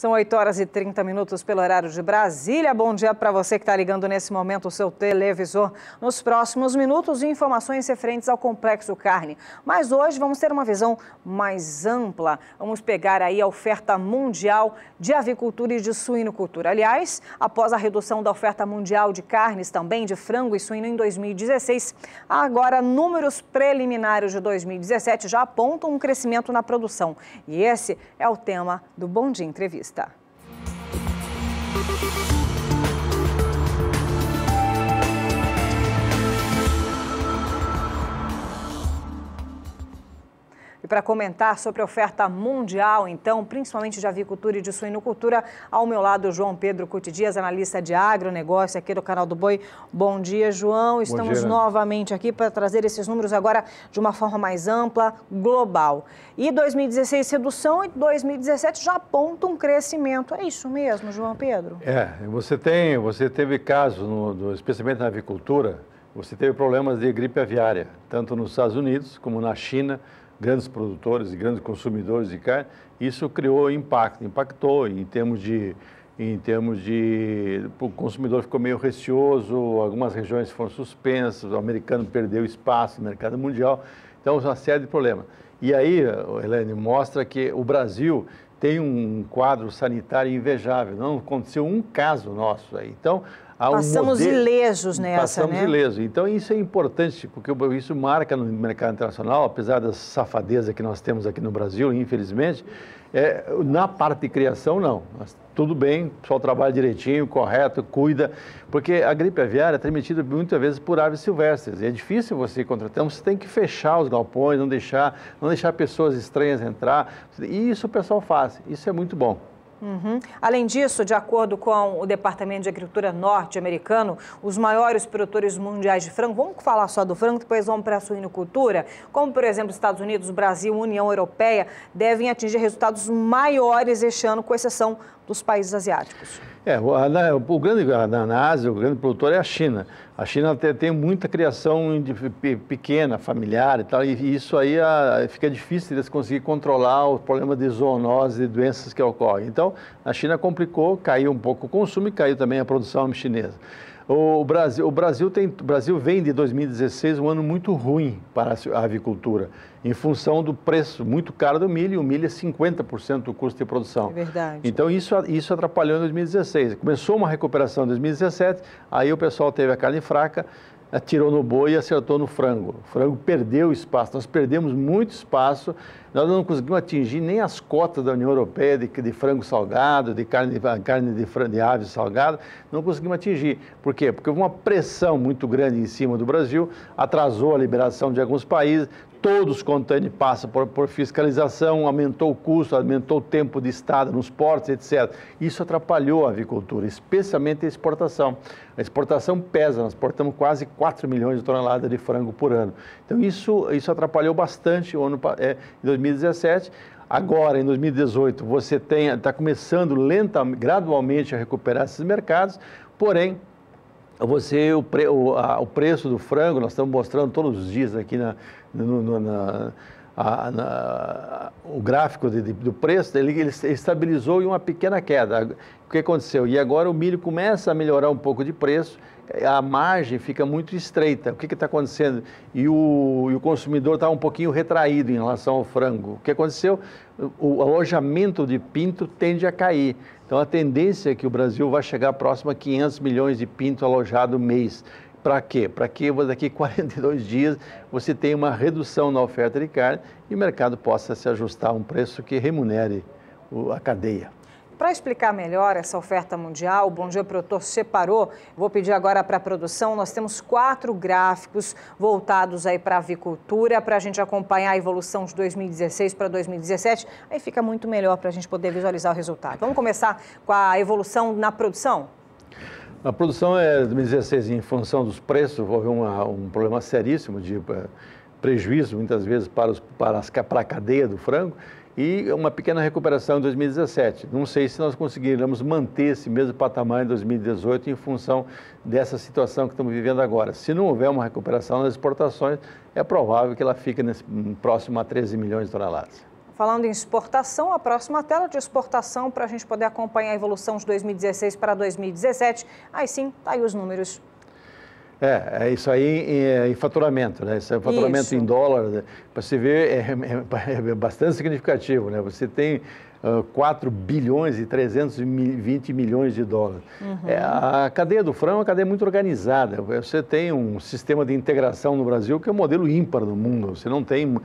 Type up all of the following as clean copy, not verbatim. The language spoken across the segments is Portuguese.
São 8h30 pelo horário de Brasília. Bom dia para você que está ligando nesse momento o seu televisor. Nos próximos minutos, informações referentes ao Complexo Carne. Mas hoje vamos ter uma visão mais ampla. Vamos pegar aí a oferta mundial de avicultura e de suinocultura. Aliás, após a redução da oferta mundial de carnes, também de frango e suíno em 2016, agora números preliminares de 2017 já apontam um crescimento na produção. E esse é o tema do Bom Dia Entrevista. E para comentar sobre a oferta mundial, então, principalmente de avicultura e de suinocultura, ao meu lado, João Pedro Cuti Dias, analista de agronegócio aqui do Canal do Boi. Bom dia, João. Estamos novamente aqui para trazer esses números agora de uma forma mais ampla, global. E 2016, redução, e 2017 já aponta um crescimento. É isso mesmo, João Pedro? Você teve casos, especialmente na avicultura, você teve problemas de gripe aviária, tanto nos Estados Unidos como na China, grandes produtores e grandes consumidores de carne. Isso criou impactou em termos de o consumidor ficou meio receoso, algumas regiões foram suspensas, o americano perdeu espaço no mercado mundial, então uma série de problemas. E aí, Helene, mostra que o Brasil tem um quadro sanitário invejável, não aconteceu um caso nosso aí. Então, passamos ilesos nessa, Passamos ilesos. Então, isso é importante, porque isso marca no mercado internacional, apesar da safadeza que nós temos aqui no Brasil, infelizmente, na parte de criação, não. Mas, tudo bem, o pessoal trabalha direitinho, correto, cuida, porque a gripe aviária é transmitida muitas vezes por aves silvestres. E é difícil você contratar, então você tem que fechar os galpões, não deixar pessoas estranhas entrar. E isso o pessoal faz, isso é muito bom. Além disso, de acordo com o Departamento de Agricultura norte-americano, os maiores produtores mundiais de frango, vamos falar só do frango, depois vamos para a suinocultura, como por exemplo Estados Unidos, Brasil, União Europeia, devem atingir resultados maiores este ano, com exceção dos países asiáticos. Na Ásia, o grande produtor é a China. A China tem muita criação pequena, familiar e tal, e isso aí fica difícil eles conseguirem controlar o problema de zoonose e doenças que ocorrem. Então, a China complicou, caiu um pouco o consumo e caiu também a produção chinesa. O Brasil vem de 2016 um ano muito ruim para a avicultura, em função do preço muito caro do milho, e o milho é 50% do custo de produção. É verdade. Então, isso atrapalhou em 2016. Começou uma recuperação em 2017, aí o pessoal teve a carne fraca, atirou no boi e acertou no frango. O frango perdeu espaço, nós perdemos muito espaço, nós não conseguimos atingir nem as cotas da União Europeia de frango salgado, de carne de ave salgada, não conseguimos atingir. Por quê? Porque houve uma pressão muito grande em cima do Brasil, atrasou a liberação de alguns países, todos os contêineres passam por fiscalização, aumentou o custo, aumentou o tempo de estada nos portos, etc. Isso atrapalhou a avicultura, especialmente a exportação. A exportação pesa, nós exportamos quase 4 milhões de toneladas de frango por ano. Então, isso atrapalhou bastante em 2017. Agora, em 2018, você está começando gradualmente a recuperar esses mercados, porém, o preço do frango, nós estamos mostrando todos os dias aqui o gráfico do preço, ele estabilizou em uma pequena queda. O que aconteceu? E agora o milho começa a melhorar um pouco de preço, a margem fica muito estreita. O que está acontecendo? E o consumidor está um pouquinho retraído em relação ao frango. O que aconteceu? O alojamento de pinto tende a cair. Então, a tendência é que o Brasil vai chegar próximo a 500 milhões de pinto alojado mês. Para quê? Para que daqui a 42 dias você tenha uma redução na oferta de carne e o mercado possa se ajustar a um preço que remunere a cadeia. Para explicar melhor essa oferta mundial, o Bom Dia Produtor separou, vou pedir agora para a produção, nós temos 4 gráficos voltados aí para a avicultura, para a gente acompanhar a evolução de 2016 para 2017, aí fica muito melhor para a gente poder visualizar o resultado. Vamos começar com a evolução na produção? A produção é 2016, em função dos preços, houve um problema seríssimo de prejuízo, muitas vezes, para a cadeia do frango, e uma pequena recuperação em 2017. Não sei se nós conseguiremos manter esse mesmo patamar em 2018 em função dessa situação que estamos vivendo agora. Se não houver uma recuperação nas exportações, é provável que ela fique próximo a 13 milhões de toneladas. Falando em exportação, a próxima tela de exportação para a gente poder acompanhar a evolução de 2016 para 2017. Aí sim, tá aí os números. É isso aí em faturamento, né? Isso é faturamento em dólar, né? Para você ver, é bastante significativo, né? Você tem 4 bilhões e 320 milhões de dólares. A cadeia do frango é uma cadeia muito organizada. Você tem um sistema de integração no Brasil que é um modelo ímpar no mundo. Você não tem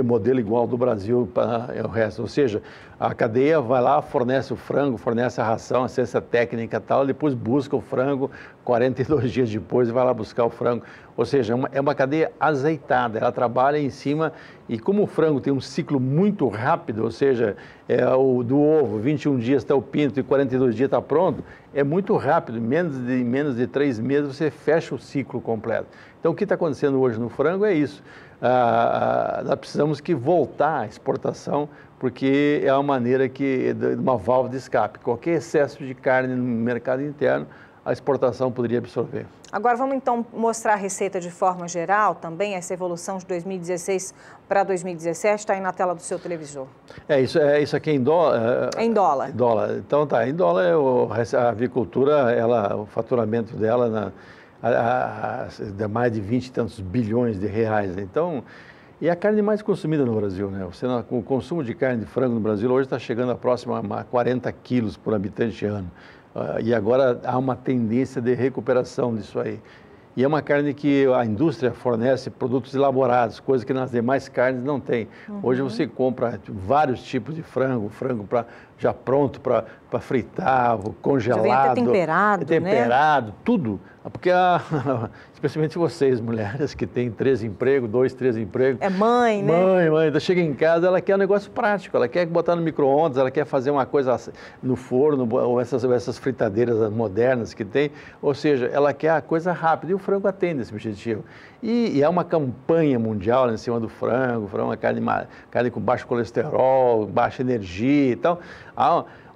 modelo igual do Brasil para o resto. Ou seja, a cadeia vai lá, fornece o frango, fornece a ração, a cesta técnica e tal, depois busca o frango, 42 dias depois vai lá buscar o frango. Ou seja, é uma cadeia azeitada, ela trabalha em cima, e como o frango tem um ciclo muito rápido, ou seja, do ovo, 21 dias está o pinto e 42 dias está pronto, é muito rápido, em menos de 3 meses você fecha o ciclo completo. Então o que está acontecendo hoje no frango é isso, nós precisamos que voltar à exportação, porque é uma maneira uma válvula de escape. Qualquer excesso de carne no mercado interno, a exportação poderia absorver. Agora vamos então mostrar a receita de forma geral, também essa evolução de 2016 para 2017, está aí na tela do seu televisor. Isso aqui é em dólar? É em dólar. Em dólar. Então tá, em dólar a avicultura, o faturamento dela dá mais de 20 e tantos bilhões de reais. Então, e a carne mais consumida no Brasil, né? O consumo de carne de frango no Brasil hoje está chegando próximo a 40 quilos por habitante ano. E agora há uma tendência de recuperação disso aí. E é uma carne que a indústria fornece produtos elaborados, coisa que nas demais carnes não tem. Hoje você compra vários tipos de frango já pronto para fritar, congelado. Já vem até temperado, temperado, né? Tudo. Porque, especialmente vocês, mulheres, que têm 3 empregos, 2, 3 empregos. É mãe, né? Mãe, chega em casa, ela quer um negócio prático, ela quer botar no micro-ondas, ela quer fazer uma coisa no forno, ou essas fritadeiras modernas que tem. Ou seja, ela quer a coisa rápida e o frango atende esse objetivo. E é uma campanha mundial em cima do frango. O frango é uma carne com baixo colesterol, baixa energia e tal.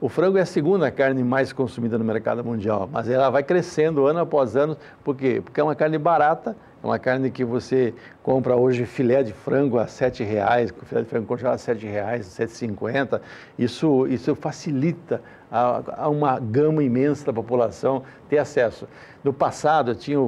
O frango é a segunda carne mais consumida no mercado mundial, mas ela vai crescendo ano após ano. Por quê? Porque é uma carne barata, é uma carne que você compra hoje filé de frango a R$ 7,00, filé de frango congelado a R$ 7,00, R$ 7,50. Isso facilita a uma gama imensa da população ter acesso. No passado, eu tinha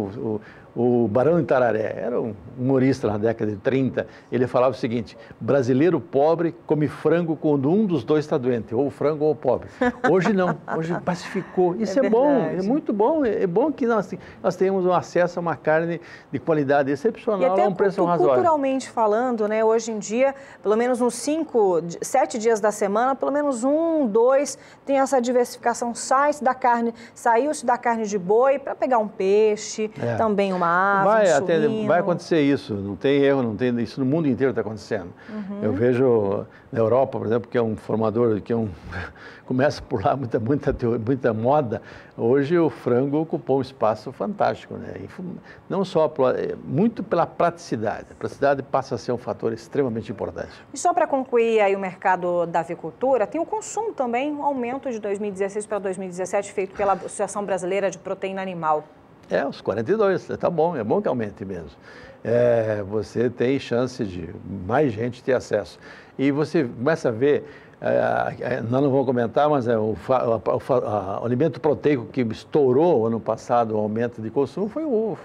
o Barão de Itararé, era um humorista na década de 30, ele falava o seguinte: brasileiro pobre come frango quando um dos dois está doente, ou o frango ou o pobre. Hoje não, hoje pacificou. Isso é bom, é muito bom, é bom que nós tenhamos um acesso a uma carne de qualidade excepcional a um preço razoável. Culturalmente falando, né, hoje em dia, pelo menos uns 7 dias da semana, pelo menos 1, 2, tem essa diversificação, saiu-se da carne de boi para pegar um peixe, também uma ave, vai acontecer isso, não tem erro, isso no mundo inteiro está acontecendo. Eu vejo na Europa, por exemplo, que é um formador, começa por lá muita moda, hoje o frango ocupou um espaço fantástico, né? Não só muito pela praticidade, a praticidade passa a ser um fator extremamente importante. E só para concluir aí o mercado da avicultura, tem o consumo também, um aumento de 2016 para 2017 feito pela Associação Brasileira de Proteína Animal. Os 42, tá bom, é bom que aumente mesmo. Você tem chance de mais gente ter acesso. E você começa a ver, nós não vamos comentar, mas o alimento proteico que estourou ano passado, o aumento de consumo, foi o ovo.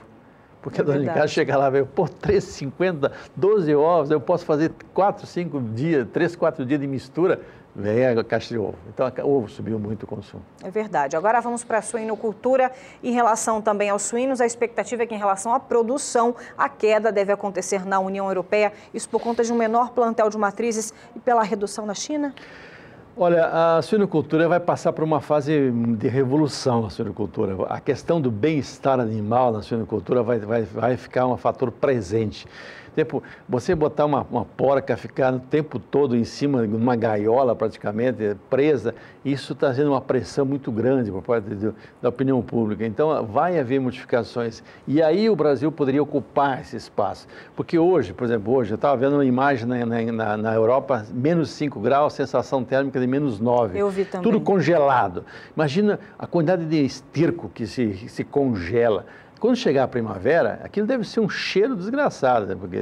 Porque a dona de casa chega lá e vê, 3,50, 12 ovos, eu posso fazer 4, 5 dias, 3, 4 dias de mistura, vem a caixa de ovo. Então, o ovo subiu muito o consumo. É verdade. Agora vamos para a suinocultura. Em relação também aos suínos, a expectativa é que em relação à produção, a queda deve acontecer na União Europeia, isso por conta de um menor plantel de matrizes e pela redução na China? Olha, a suinocultura vai passar por uma fase de revolução na suinocultura. A questão do bem-estar animal na suinocultura vai ficar um fator presente. Tipo, você botar uma porca, ficar o tempo todo em cima de uma gaiola praticamente, presa, isso está sendo uma pressão muito grande por parte da opinião pública. Então, vai haver modificações. E aí o Brasil poderia ocupar esse espaço. Porque hoje, por exemplo, eu estava vendo uma imagem na Europa, menos 5 graus, sensação térmica de menos 9. Eu vi também. Tudo congelado. Imagina a quantidade de esterco que se congela. quando chegar a primavera, aquilo deve ser um cheiro desgraçado, né? Porque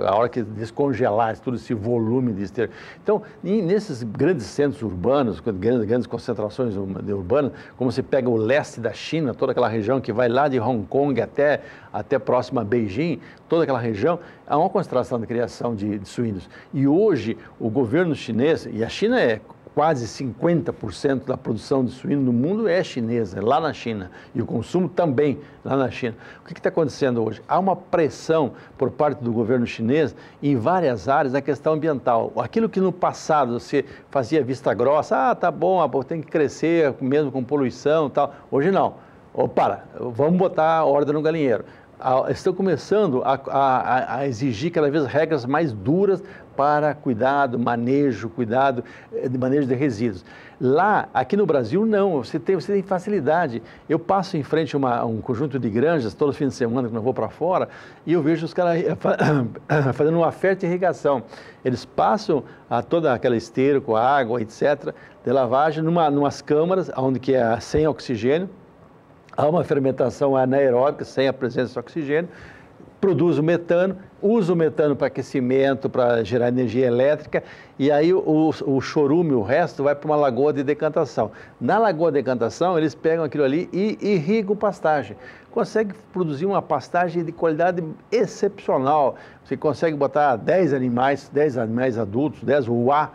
a hora que descongelar todo esse volume de esterco. Então, nesses grandes centros urbanos, grandes concentrações urbanas, como você pega o leste da China, toda aquela região que vai lá de Hong Kong até próxima a Beijing, toda aquela região, há uma concentração de criação de suínos. E hoje, o governo chinês, e a China é quase 50% da produção de suíno no mundo é chinesa, é lá na China, e o consumo também lá na China. O que está acontecendo hoje? Há uma pressão por parte do governo chinês em várias áreas na questão ambiental. Aquilo que no passado você fazia vista grossa, tá bom, tem que crescer mesmo com poluição e tal. Hoje não. Vamos botar ordem no galinheiro. Estão começando a exigir cada vez regras mais duras para cuidado, manejo de resíduos. Lá, aqui no Brasil, não, você tem facilidade. Eu passo em frente a um conjunto de granjas, todo fim de semana, quando eu vou para fora, e eu vejo os caras fazendo uma fertirrigação. Eles passam toda aquela esterco, água, etc., de lavagem, numas câmaras, onde que é sem oxigênio. Há uma fermentação anaeróbica, sem a presença de oxigênio, produz o metano, usa o metano para aquecimento, para gerar energia elétrica, e aí o chorume, o resto, vai para uma lagoa de decantação. Na lagoa de decantação, eles pegam aquilo ali e irrigam pastagem. Consegue produzir uma pastagem de qualidade excepcional. Você consegue botar 10 animais adultos, 10 UA,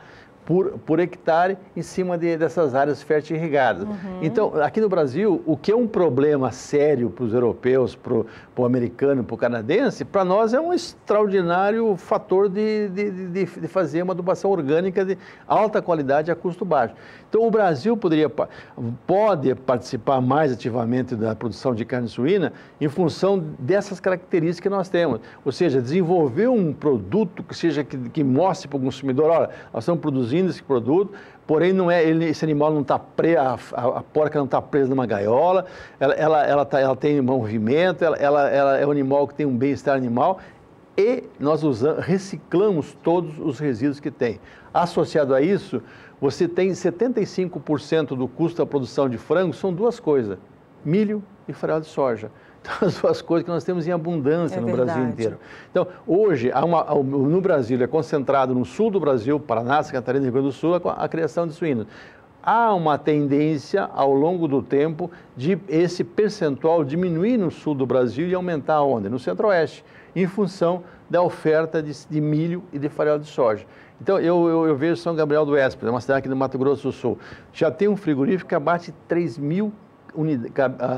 por hectare em cima dessas áreas fertirrigadas. Então, aqui no Brasil, o que é um problema sério para os europeus, para o americano, para o canadense, para nós é um extraordinário fator de fazer uma adubação orgânica de alta qualidade a custo baixo. Então, o Brasil pode participar mais ativamente da produção de carne suína em função dessas características que nós temos. Ou seja, desenvolver um produto que mostre para o consumidor, olha, nós estamos produzindo esse produto, porém esse animal não está preso, a porca não está presa numa gaiola, ela tem movimento, ela é um animal que tem um bem-estar animal, e nós reciclamos todos os resíduos que tem. Associado a isso, você tem 75% do custo da produção de frango, são duas coisas, milho e farelo de soja. Então, as duas coisas que nós temos em abundância no Brasil inteiro. Então, hoje, no Brasil, é concentrado no sul do Brasil, Paraná, Santa Catarina e Rio Grande do Sul, a criação de suínos. Há uma tendência, ao longo do tempo, de esse percentual diminuir no sul do Brasil e aumentar onde? No centro-oeste, em função da oferta de milho e de farelo de soja. Então, eu vejo São Gabriel do Oeste, uma cidade aqui do Mato Grosso do Sul, já tem um frigorífico que abate 3.000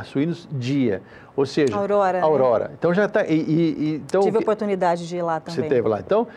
suínos dia, ou seja, Aurora. Né? Então já está. Então, tive a oportunidade de ir lá também. Você esteve lá. Então,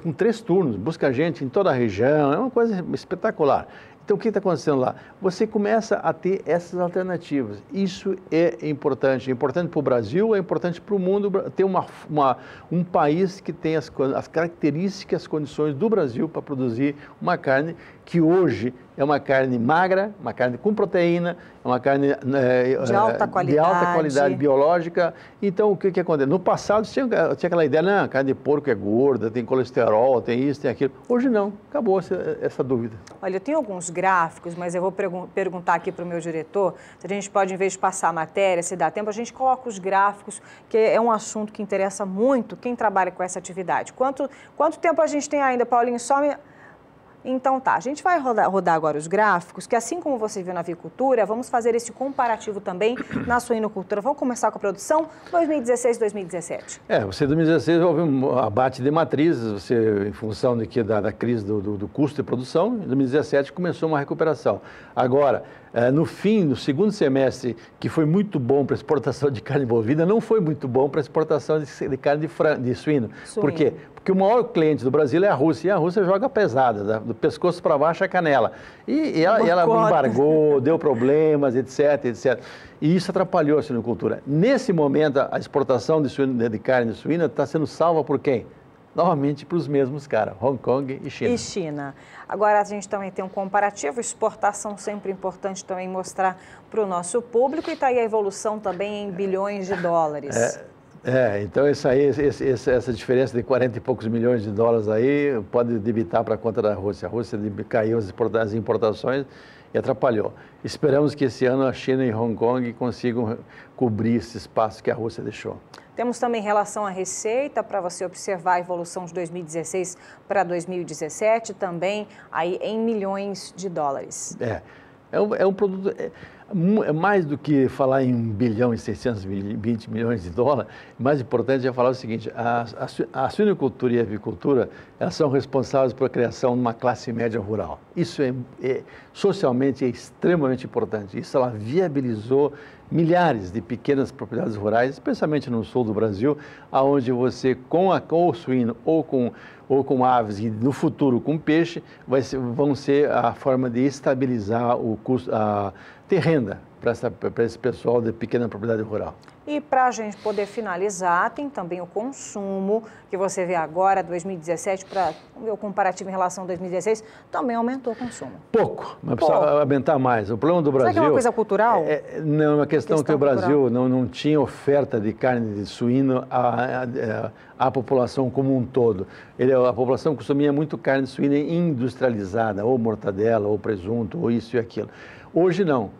com 3 turnos, busca gente em toda a região, é uma coisa espetacular. Então, o que está acontecendo lá? Você começa a ter essas alternativas. Isso é importante. É importante para o Brasil, é importante para o mundo ter um país que tem as características, as condições do Brasil para produzir uma carne que Hoje é uma carne magra, uma carne com proteína, uma carne de alta qualidade biológica. Então, o que acontece? No passado tinha aquela ideia, não, a carne de porco é gorda, tem colesterol, tem isso, tem aquilo. Hoje não, acabou essa dúvida. Olha, eu tenho alguns gráficos, mas eu vou perguntar aqui para o meu diretor, se a gente pode, em vez de passar a matéria, se dá tempo, a gente coloca os gráficos, que é um assunto que interessa muito quem trabalha com essa atividade. Quanto tempo a gente tem ainda, Paulinho? Então tá, a gente vai rodar agora os gráficos, que assim como você viu na avicultura, vamos fazer esse comparativo também na suinocultura. Vamos começar com a produção 2016 e 2017. Você em 2016 houve um abate de matrizes, em função da crise do custo de produção, em 2017 começou uma recuperação. Agora, no segundo semestre, que foi muito bom para a exportação de carne bovina, não foi muito bom para a exportação de carne de suíno. Por quê? Porque o maior cliente do Brasil é a Rússia, e a Rússia joga pesada, do pescoço para baixo a canela. E ela embargou, deu problemas, etc. E isso atrapalhou a suinocultura. Nesse momento, a exportação de carne de suína está sendo salva por quem? Novamente para os mesmos caras, Hong Kong e China. Agora a gente também tem um comparativo, exportação sempre importante também mostrar para o nosso público, e está aí a evolução também em bilhões de dólares. Então essa diferença de 40 e poucos milhões de dólares aí pode debitar para a conta da Rússia. A Rússia caiu as importações e atrapalhou. esperamos que esse ano a China e Hong Kong consigam cobrir esse espaço que a Rússia deixou. Temos também relação à receita, para você observar a evolução de 2016 para 2017, também aí em milhões de dólares. É um produto, é mais do que falar em 1 bilhão e 620 milhões de dólares, mais importante é falar o seguinte, a suinocultura e a avicultura, elas são responsáveis pela criação de uma classe média rural. Isso socialmente é extremamente importante. Isso ela viabilizou milhares de pequenas propriedades rurais, especialmente no sul do Brasil, onde você, com o suíno ou com aves e no futuro com peixe, vão ser a forma de estabilizar o custo, ter renda para esse pessoal de pequena propriedade rural. E para a gente poder finalizar, tem também o consumo, que você vê agora, 2017, para ver o comparativo em relação a 2016, também aumentou o consumo. Pouco, mas precisa aumentar mais. O problema do Brasil... Será que é uma coisa cultural? Não, é uma questão que o Brasil não tinha oferta de carne de suíno à população como um todo. A população consumia muito carne de suíno industrializada, ou mortadela, ou presunto, ou isso e aquilo. Hoje não,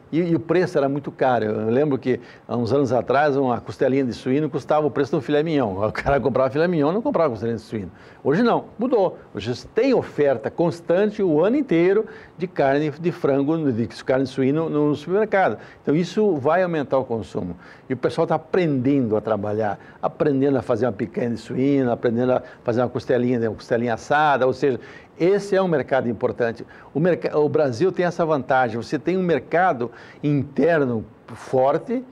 e o preço era muito caro. Eu lembro que há uns anos atrás uma costelinha de suíno custava o preço do filé mignon. O cara comprava filé mignon, não comprava costelinha de suíno. Hoje não, mudou. Hoje tem oferta constante o ano inteiro de carne de frango, de carne de suíno no supermercado. Então isso vai aumentar o consumo. E o pessoal está aprendendo a trabalhar, aprendendo a fazer uma picanha de suíno, aprendendo a fazer uma costelinha assada, ou seja, esse é um mercado importante. O Brasil tem essa vantagem, você tem um mercado interno forte,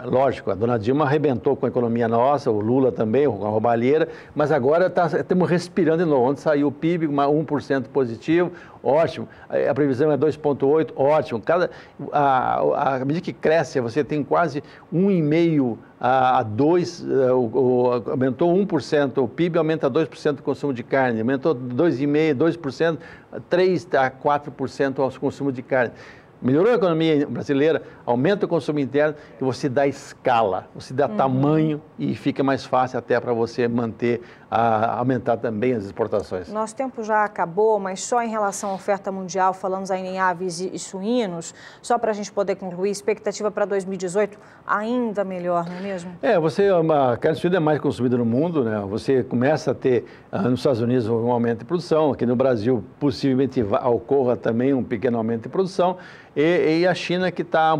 lógico, a dona Dilma arrebentou com a economia nossa, o Lula também, com a roubalheira, mas agora estamos respirando de novo. Ontem saiu o PIB, 1% positivo, ótimo. A previsão é 2,8%, ótimo. À medida que cresce, você tem quase 1,5% a 2%, aumentou 1%, o PIB aumenta 2% o consumo de carne, aumentou 2,5%, 2%, 3% a 4% ao consumo de carne. Melhorou a economia brasileira, aumenta o consumo interno e você dá escala, você dá tamanho e fica mais fácil até para você aumentar também as exportações. Nosso tempo já acabou, mas só em relação à oferta mundial, falamos ainda em aves e suínos, só para a gente poder concluir, expectativa para 2018 ainda melhor, não é mesmo? A carne suína é mais consumida no mundo, né? Você começa a ter, nos Estados Unidos, um aumento de produção, aqui no Brasil possivelmente ocorra também um pequeno aumento de produção, e a China que está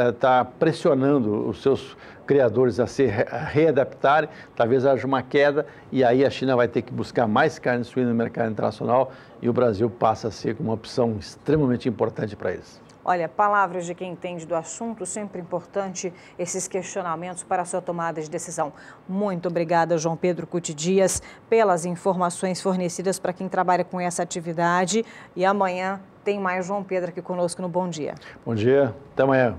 está pressionando os seus criadores a se readaptarem, talvez haja uma queda e aí a China vai ter que buscar mais carne suína no mercado internacional e o Brasil passa a ser uma opção extremamente importante para eles. Olha, palavras de quem entende do assunto, sempre importante esses questionamentos para a sua tomada de decisão. Muito obrigada, João Pedro Cuti Dias, pelas informações fornecidas para quem trabalha com essa atividade. E amanhã tem mais João Pedro aqui conosco no Bom Dia. Bom dia, até amanhã.